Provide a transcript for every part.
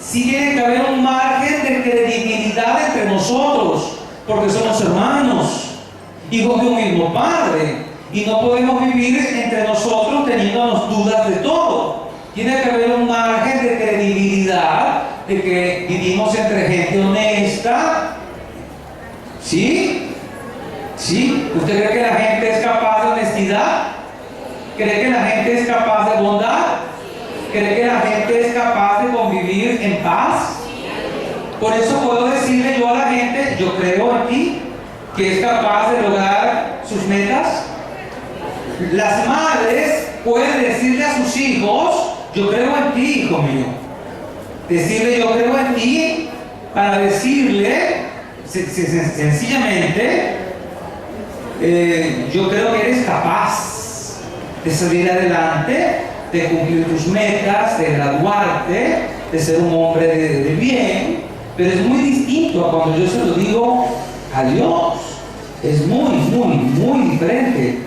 sí tiene que haber un margen de credibilidad entre nosotros, porque somos hermanos, hijos de un mismo Padre, y no podemos vivir entre nosotros teniéndonos dudas de todo. Tiene que haber un margen de credibilidad de que vivimos entre gente honesta. ¿Sí? ¿Sí? ¿Usted cree que la gente es capaz de honestidad? ¿Cree que la gente es capaz de bondad? ¿Cree que la gente es capaz de convivir en paz? Por eso puedo decirle yo a la gente, yo creo en ti, que es capaz de lograr sus metas. Las madres pueden decirle a sus hijos, yo creo en ti, hijo mío. Decirle yo creo en ti para decirle sencillamente, yo creo que eres capaz de salir adelante, de cumplir tus metas, de graduarte, de ser un hombre de bien. Pero es muy distinto a cuando yo se lo digo a Dios. Es muy diferente.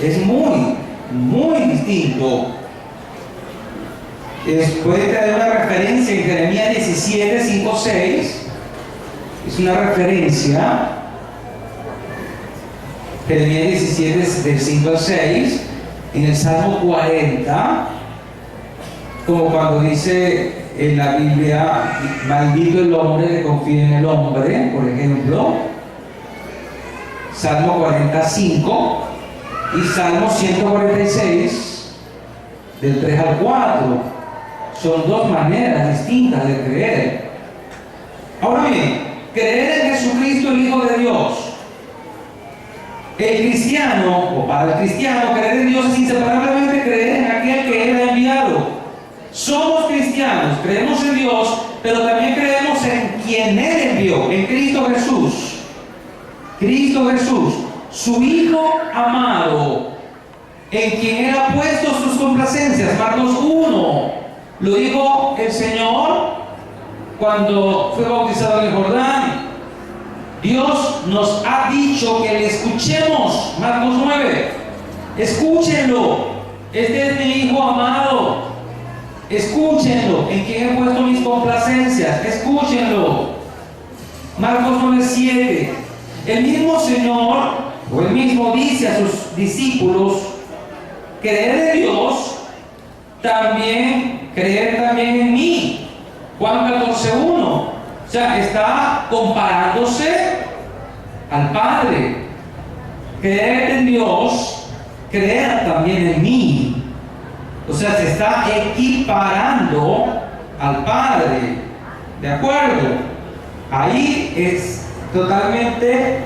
Es muy distinto. Puede tener una referencia en Jeremías 17, 5, 6. Es una referencia. Jeremías 17, del 5 al 6. En el Salmo 40, como cuando dice en la Biblia, maldito el hombre que confía en el hombre, por ejemplo. Salmo 45 y Salmo 146, del 3 al 4. Son dos maneras distintas de creer. Ahora bien, creer en Jesucristo, el Hijo de Dios. El cristiano, o para el cristiano, creer en Dios es inseparablemente creer en aquel que Él ha enviado. Somos cristianos, creemos en Dios, pero también creemos en quien Él envió, en Cristo Jesús. Cristo Jesús, su Hijo amado, en quien Él ha puesto sus complacencias. Marcos 1, lo dijo el Señor cuando fue bautizado en el Jordán. Dios nos ha dicho que le escuchemos. Marcos 9, escúchenlo, este es mi Hijo amado, escúchenlo, en quien he puesto mis complacencias, escúchenlo. Marcos 9, 7, el mismo Señor, o el mismo dice a sus discípulos, creer en Dios, también creer también en mí. Juan 14, 1. O sea, está comparándose al Padre. Creer en Dios, creer también en mí. O sea, se está equiparando al Padre. ¿De acuerdo? Ahí es totalmente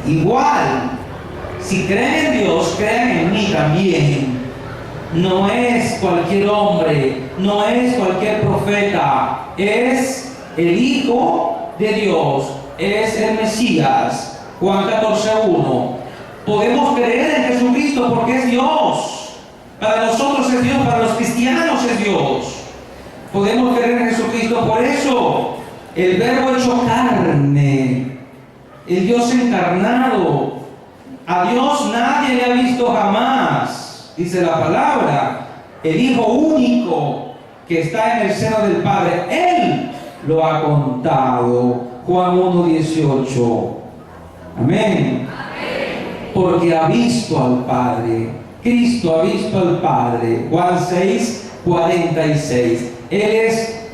igual. Si creen en Dios, crean en mí también. No es cualquier hombre, no es cualquier profeta, es el Hijo de Dios, es el Mesías. Juan 14, 1. Podemos creer en Jesucristo porque es Dios. Para nosotros es Dios, para los cristianos es Dios. Podemos creer en Jesucristo por eso. El Verbo hecho carne, el Dios encarnado. A Dios nadie le ha visto jamás. Dice la palabra, el Hijo único que está en el seno del Padre, Él lo ha contado. Juan 1:18. Amén. Porque ha visto al Padre. Cristo ha visto al Padre. Juan 6:46. Él es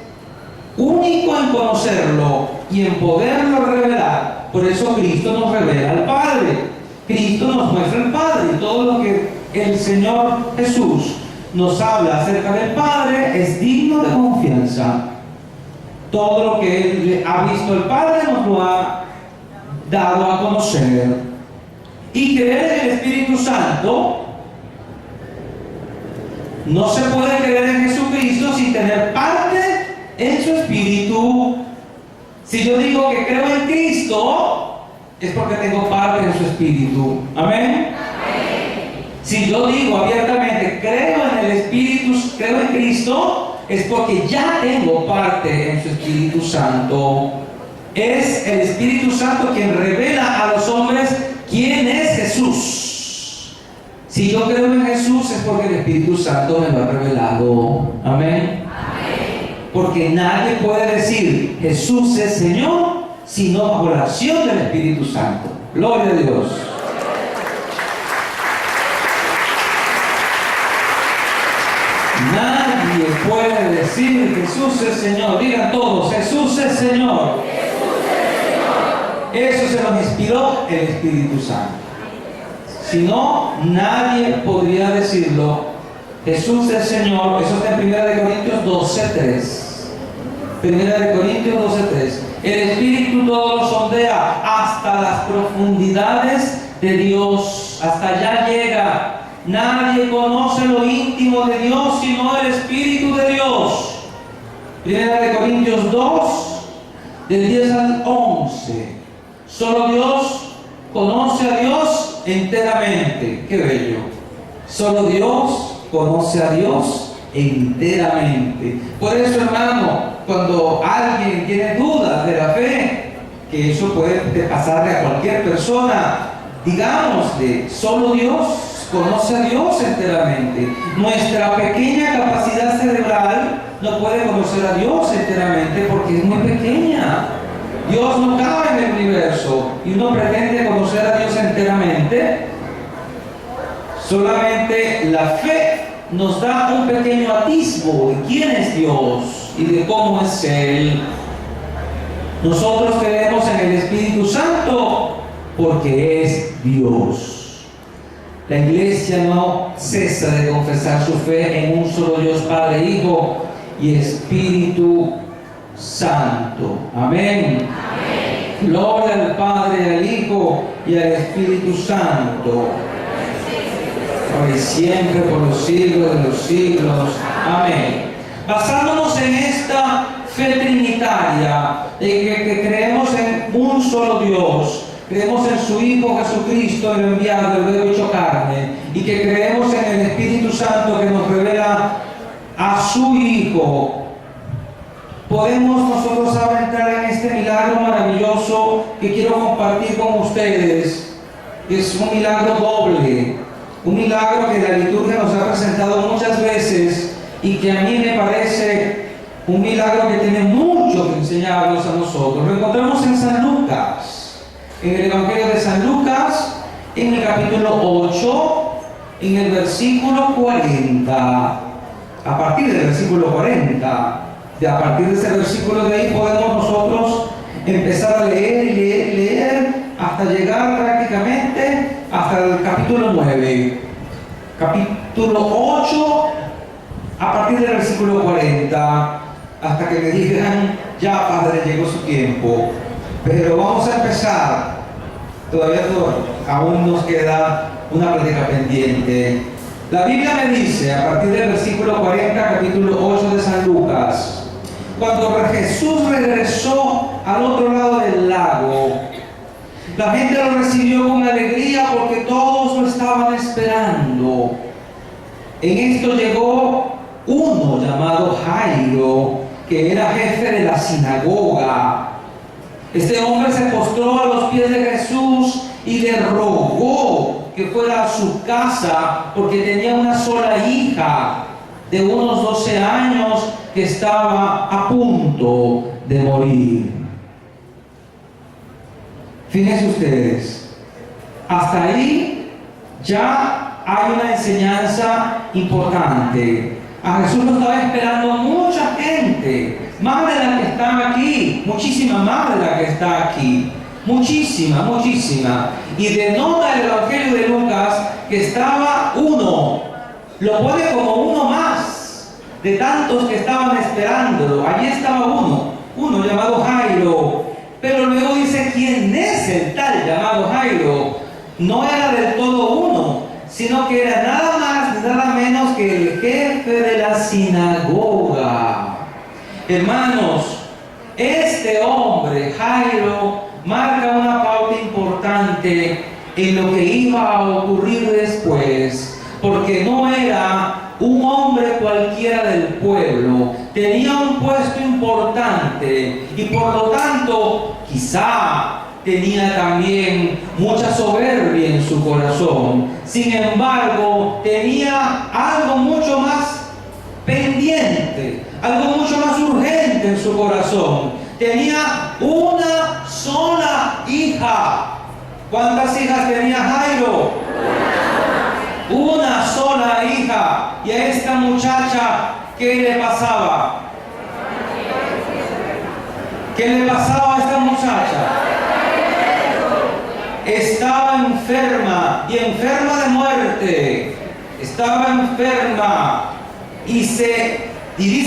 único en conocerlo y en poderlo revelar. Por eso Cristo nos revela al Padre. Cristo nos muestra al Padre, y todo lo que el Señor Jesús nos habla acerca del Padre es digno de confianza. Todo lo que Él ha visto el Padre nos lo ha dado a conocer. Y creer en el Espíritu Santo, no se puede creer en Jesucristo sin tener parte en su Espíritu. Si yo digo que creo en Cristo, es porque tengo parte en su Espíritu. Amén. Si yo digo abiertamente, creo en el Espíritu, creo en Cristo, es porque ya tengo parte en su Espíritu Santo. Es el Espíritu Santo quien revela a los hombres quién es Jesús. Si yo creo en Jesús, es porque el Espíritu Santo me lo ha revelado. Amén. Porque nadie puede decir Jesús es Señor sino bajo la acción del Espíritu Santo. Gloria a Dios. Nadie puede decir Jesús es Señor. Digan todos, Jesús es Señor. Eso se nos inspiró el Espíritu Santo. Si no, nadie podría decirlo. Jesús es Señor. Eso está en 1 Corintios 12:3. 1 Corintios 12:3. El Espíritu todo lo sondea hasta las profundidades de Dios. Hasta allá llega. Nadie conoce lo íntimo de Dios sino el Espíritu de Dios. 1 Corintios 2, del 10 al 11. Solo Dios conoce a Dios enteramente. Qué bello. Solo Dios conoce a Dios enteramente. Por eso, hermano, cuando alguien tiene dudas de la fe, que eso puede pasarle a cualquier persona, digámosle, solo Dios conoce a Dios enteramente. Nuestra pequeña capacidad cerebral no puede conocer a Dios enteramente porque es muy pequeña. Dios no cabe en el universo y uno pretende conocer a Dios enteramente. Solamente la fe nos da un pequeño atisbo de quién es Dios y de cómo es Él. Nosotros creemos en el Espíritu Santo porque es Dios. La iglesia no cesa de confesar su fe en un solo Dios, Padre, Hijo y Espíritu Santo. Amén. Amén. Gloria al Padre, al Hijo y al Espíritu Santo. Hoy siempre, por los siglos de los siglos. Amén. Basándonos en esta fe trinitaria, de que creemos en un solo Dios, creemos en su Hijo Jesucristo, el enviado, el Verbo hecho carne, y que creemos en el Espíritu Santo que nos revela a su Hijo, podemos nosotros ahora entrar en este milagro maravilloso que quiero compartir con ustedes. Es un milagro doble, un milagro que la liturgia nos ha presentado muchas veces y que a mí me parece un milagro que tiene mucho que enseñarnos a nosotros. Lo encontramos en San Lucas, en el Evangelio de San Lucas, en el capítulo 8, en el versículo 40. A partir del versículo 40, a partir de ese versículo de ahí podemos nosotros empezar a leer y leer y leer hasta llegar prácticamente hasta el capítulo 9. Capítulo 8, a partir del versículo 40, hasta que me digan, ya Padre, llegó su tiempo. Pero vamos a empezar. Todavía aún nos queda una plática pendiente. La Biblia me dice, a partir del versículo 40, capítulo 8 de San Lucas, cuando Jesús regresó al otro lado del lago, la gente lo recibió con alegría porque todos lo estaban esperando. En esto llegó uno llamado Jairo, que era jefe de la sinagoga. Este hombre se postró a los pies de Jesús y le rogó que fuera a su casa porque tenía una sola hija de unos 12 años que estaba a punto de morir. Fíjense ustedes, hasta ahí ya hay una enseñanza importante. A Jesús lo estaba esperando mucha gente, más de la que está aquí, muchísima más de la que está aquí, muchísima, muchísima. Y denota el Evangelio de Lucas que estaba uno, lo pone como uno más de tantos que estaban esperándolo. Allí estaba uno llamado Jairo. Pero luego dice quién es el tal llamado Jairo. No era del todo uno, sino que era nada más ni nada menos que el jefe de la sinagoga. Hermanos, este hombre, Jairo, marca una pauta importante en lo que iba a ocurrir después, porque no era un hombre cualquiera del pueblo, tenía un puesto importante y por lo tanto quizá tenía también mucha soberbia en su corazón. Sin embargo, tenía algo mucho más pendiente, algo mucho más urgente en su corazón. Tenía una sola hija. ¿Cuántas hijas tenía Jairo? Una sola hija. Y a esta muchacha, ¿qué le pasaba? ¿Qué le pasaba a esta muchacha? Estaba enferma, y enferma de muerte. Estaba enferma. Y dice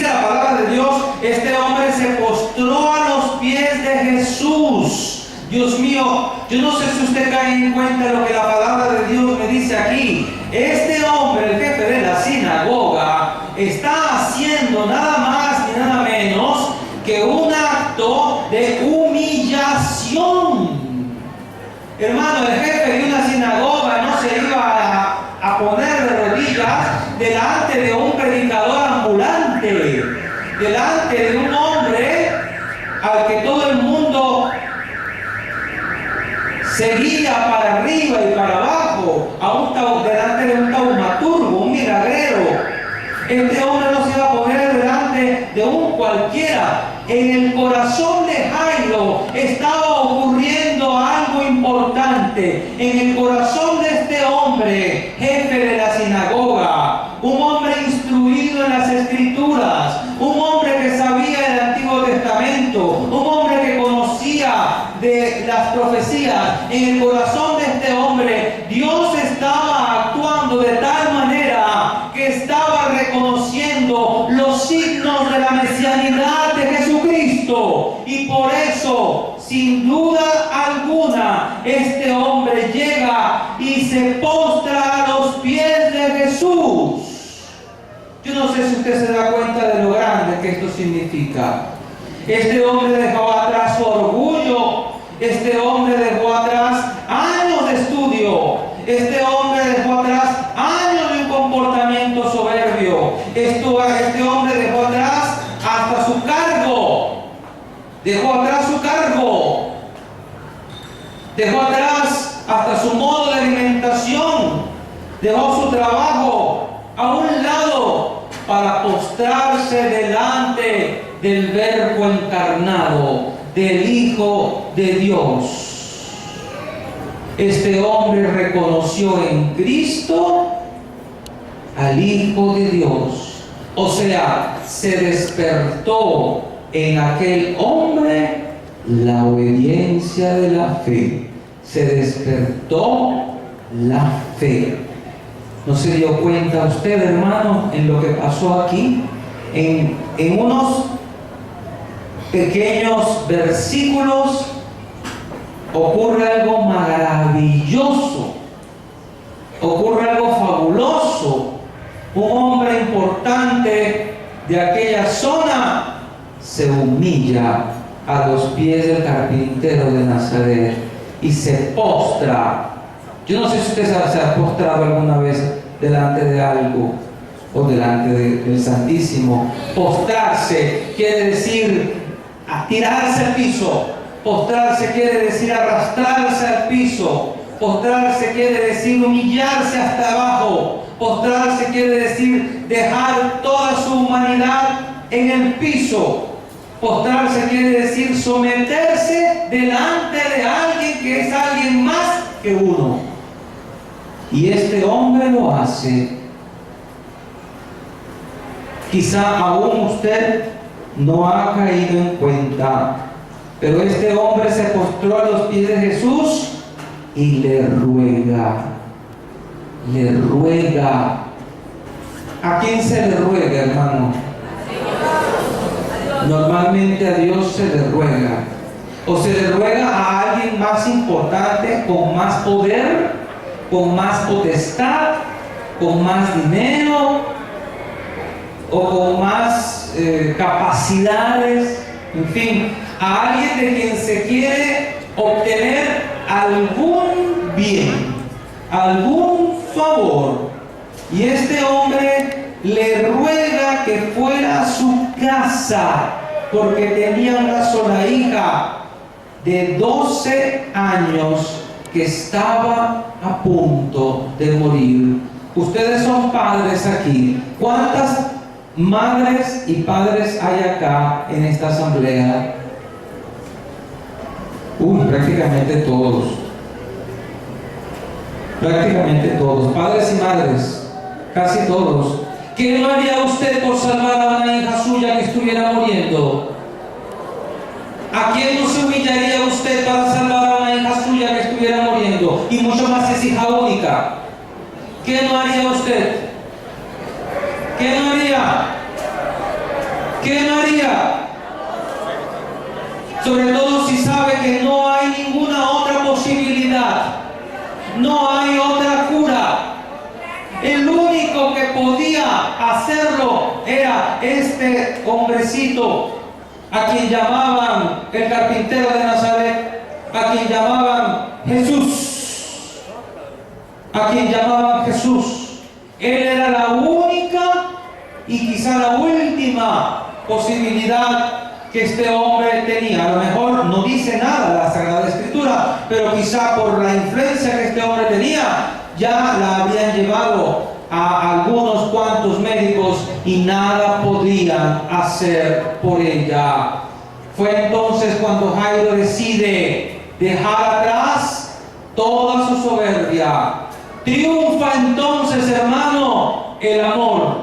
la palabra de Dios, este hombre se postró a los pies de Jesús. Dios mío, yo no sé si usted cae en cuenta lo que la palabra de Dios me dice aquí. Este hombre, el jefe de la sinagoga, está haciendo nada más ni nada menos que un acto de humillación. Hermano, el jefe de una sinagoga no se iba a poner de rodillas delante de un predicador ambulante, delante de un hombre al que todo el mundo seguía para arriba y para abajo, delante de un taumaturgo, un milagrero. Este hombre no se iba a poner delante de un cualquiera. En el corazón de Jairo estaba ocurriendo algo importante. En el corazón de este hombre, jefe de la sinagoga, un hombre instruido en las Escrituras, un hombre que sabía del Antiguo Testamento, un hombre que conocía de las profecías. En el corazón de este hombre, Dios estaba actuando de tal manera que estaba reconociendo los signos de la mesianidad de Jesucristo. Y por eso, sin duda alguna, este hombre llega y se postra a los pies de Jesús. Yo no sé si usted se da cuenta de lo grande que esto significa. Este hombre dejó atrás su orgullo. Este hombre dejó atrás años de estudio. Este hombre dejó atrás años de un comportamiento soberbio. Este hombre dejó atrás hasta su cargo. Dejó atrás su cargo. Dejó atrás hasta su modo de alimentación. Dejó su trabajo a un lado para postrarse delante del Verbo encarnado, del Hijo de Dios. Este hombre reconoció en Cristo al Hijo de Dios. O sea, se despertó en aquel hombre la obediencia de la fe. Se despertó la fe. ¿No se dio cuenta usted, hermano, en lo que pasó aquí? En unos pequeños versículos ocurre algo maravilloso, ocurre algo fabuloso. Un hombre importante de aquella zona se humilla a los pies del carpintero de Nazaret y se postra. Yo no sé si usted se ha postrado alguna vez delante de algo o delante del Santísimo. Postrarse quiere decir tirarse al piso. Postrarse quiere decir arrastrarse al piso. Postrarse quiere decir humillarse hasta abajo. Postrarse quiere decir dejar toda su humanidad en el piso. Postrarse quiere decir someterse delante de alguien que es alguien más que uno. Y este hombre lo hace. Quizá aún usted no ha caído en cuenta, pero este hombre se postró a los pies de Jesús y le ruega. Le ruega. ¿A quién se le ruega, hermano? Normalmente a Dios se le ruega. O se le ruega a alguien más importante, con más poder, con más potestad, con más dinero, o con más capacidades, en fin, a alguien de quien se quiere obtener algún bien, algún favor. Y este hombre le ruega que fuera a su casa, porque tenía una sola hija de 12 años que estaba a punto de morir. Ustedes son padres aquí. ¿Cuántas madres y padres hay acá en esta asamblea? Prácticamente todos. Prácticamente todos. Padres y madres, casi todos. ¿Qué no haría usted por salvar a una hija suya que estuviera muriendo? ¿A quién no se humillaría usted para salvar a una hija suya que estuviera muriendo? Y mucho más es hija única. ¿Qué no haría usted? ¿Qué no haría? ¿Qué no haría? Sobre todo si sabe que no hay ninguna otra posibilidad. No hay otra cura. El único que podía hacerlo era este hombrecito, a quien llamaban el carpintero de Nazaret, a quien llamaban Jesús, a quien llamaban Jesús. Él era la única y quizá la última posibilidad que este hombre tenía. A lo mejor no dice nada la Sagrada Escritura, pero quizá por la influencia que este hombre tenía, ya la habían llevado a algunos cuantos médicos y nada podían hacer por ella. Fue entonces cuando Jairo decide dejar atrás toda su soberbia. Triunfa entonces, hermano, el amor.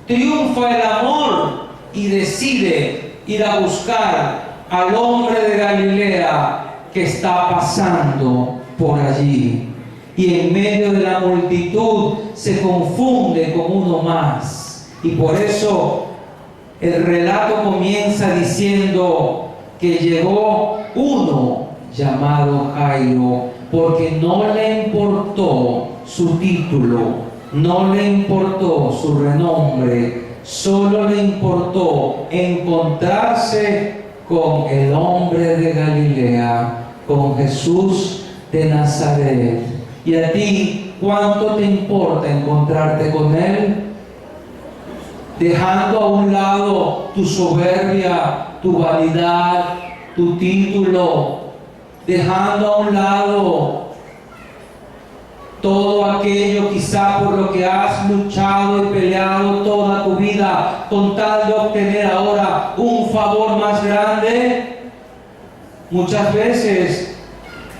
Triunfa el amor y decide ir a buscar al hombre de Galilea que está pasando por allí. Y en medio de la multitud se confunde con uno más. Y por eso el relato comienza diciendo que llegó uno llamado Jairo, porque no le importó su título, no le importó su renombre, solo le importó encontrarse con el hombre de Galilea, con Jesús de Nazaret. ¿Y a ti cuánto te importa encontrarte con Él? Dejando a un lado tu soberbia, tu vanidad, tu título, dejando a un lado todo aquello quizá por lo que has luchado y peleado toda tu vida con tal de obtener ahora un favor más grande. Muchas veces,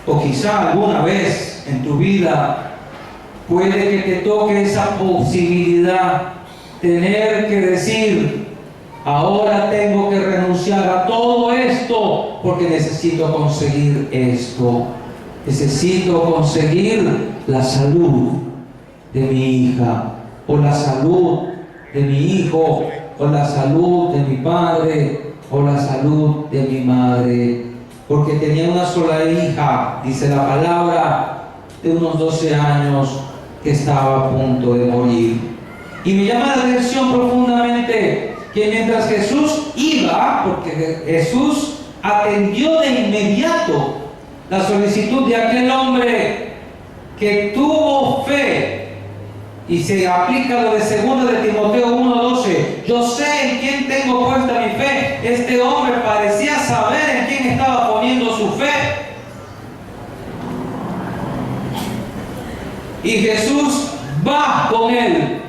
o quizá alguna vez en tu vida, puede que te toque esa posibilidad, tener que decir: ahora tengo que renunciar a todo esto porque necesito conseguir esto. Necesito conseguir la salud de mi hija, o la salud de mi hijo, o la salud de mi padre, o la salud de mi madre. Porque tenía una sola hija, dice la palabra, de unos 12 años, que estaba a punto de morir. Y me llama la atención profundamente que mientras Jesús iba, porque Jesús atendió de inmediato la solicitud de aquel hombre que tuvo fe, y se aplica lo de 2 de Timoteo 1:12. Yo sé en quién tengo puesta mi fe. Este hombre parecía saber en quién estaba poniendo su fe. Y Jesús va con él.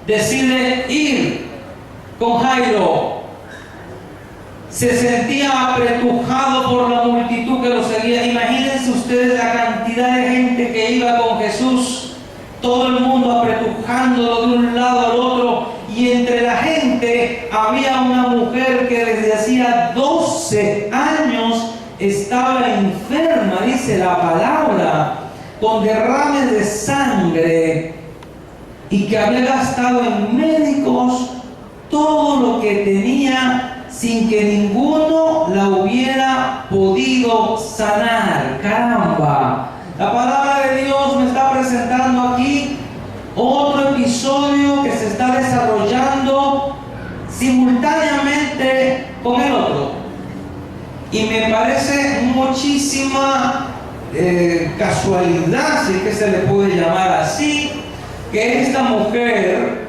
Decide ir con Jairo. Se sentía apretujado por la multitud que lo seguía. Imagínense ustedes la cantidad de gente que iba con Jesús. Todo el mundo apretujándolo de un lado al otro. Y entre la gente había una mujer que desde hacía 12 años estaba enferma, dice la palabra, con derrames de sangre, y que había gastado en médicos todo lo que tenía sin que ninguno la hubiera podido sanar. ¡Caramba! La palabra de Dios me está presentando aquí otro episodio que se está desarrollando simultáneamente con el otro. Y me parece muchísima casualidad, si es que se le puede llamar así, que esta mujer,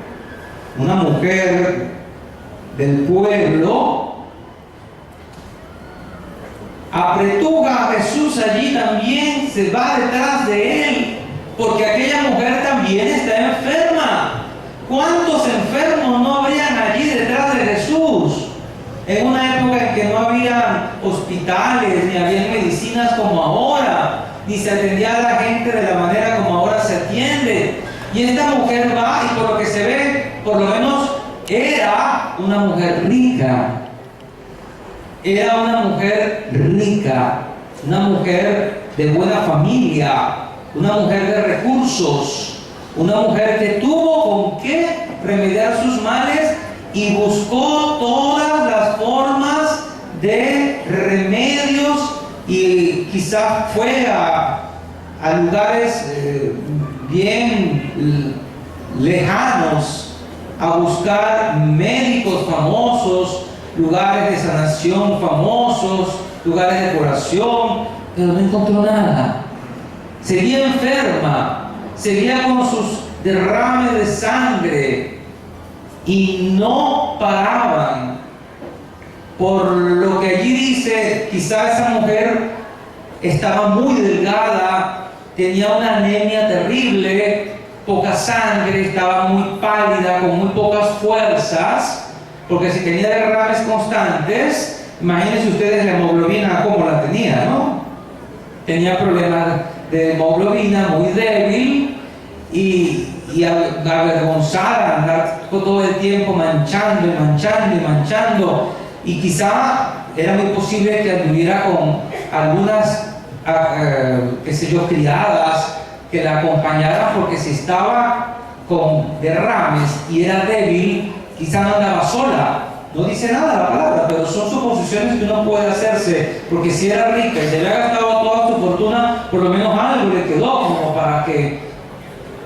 una mujer del pueblo, apretuja a Jesús allí también, se va detrás de él, porque aquella mujer también está enferma. ¿Cuántos enfermos no habrían allí detrás de Jesús? En una época en que no había hospitales, ni había medicinas como ahora, ni se atendía a la gente de la manera como ahora se atiende. Y esta mujer va, y por lo que se ve, por lo menos era una mujer rica. Era una mujer rica, una mujer de buena familia, una mujer de recursos, una mujer que tuvo con qué remediar sus males y buscó todas las formas de remedios, y quizás fue a lugares bien lejanos a buscar médicos famosos, lugares de sanación famosos, lugares de curación, pero no encontró nada. Seguía enferma, seguía con sus derrames de sangre y no paraban. Por lo que allí dice, quizá esa mujer estaba muy delgada, tenía una anemia terrible, poca sangre, estaba muy pálida, con muy pocas fuerzas, porque si tenía derrames constantes, imagínense ustedes la hemoglobina como la tenía, ¿no? Tenía problemas de hemoglobina, muy débil y avergonzada, andar todo el tiempo manchando y manchando y manchando. Y quizá era muy posible que anduviera con algunas, qué sé yo, criadas que la acompañaran, porque si estaba con derrames y era débil, quizá no andaba sola. No dice nada la palabra, pero son suposiciones que uno puede hacerse, porque si era rica y se había gastado toda su fortuna, por lo menos algo le quedó como para que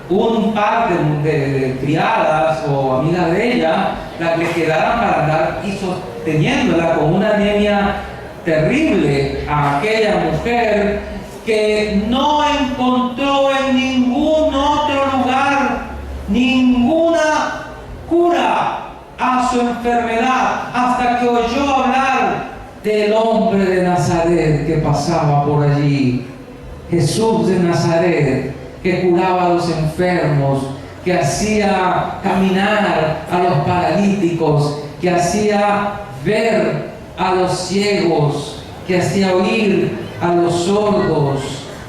un par de criadas o amigas de ella le quedaran para andar y sosteniéndola con una anemia terrible a aquella mujer que no encontró en ningún otro lugar ninguna cura a su enfermedad, hasta que oyó hablar del hombre de Nazaret que pasaba por allí, Jesús de Nazaret, que curaba a los enfermos, que hacía caminar a los paralíticos, que hacía ver a los ciegos, que hacía oír a los sordos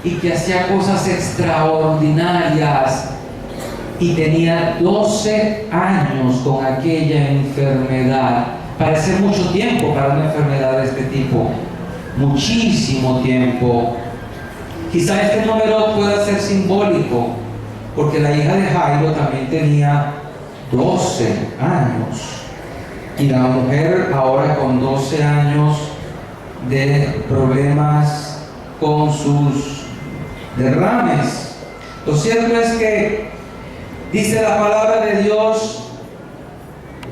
y que hacía cosas extraordinarias. Y tenía 12 años con aquella enfermedad. Parece mucho tiempo para una enfermedad de este tipo, muchísimo tiempo. Quizá este número pueda ser simbólico, porque la hija de Jairo también tenía 12 años. Y la mujer ahora con 12 años de problemas con sus derrames. Lo cierto es que dice la palabra de Dios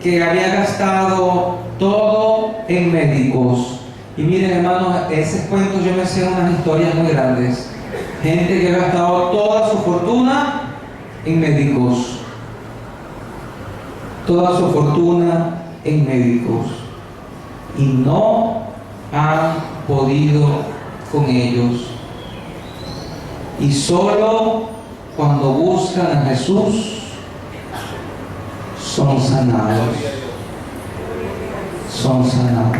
que había gastado todo en médicos. Y miren, hermanos, ese cuento yo me sé unas historias muy grandes. Gente que ha gastado toda su fortuna en médicos. Toda su fortuna en médicos. Y no han podido con ellos. Y solo cuando buscan a Jesús son sanados. Son sanados.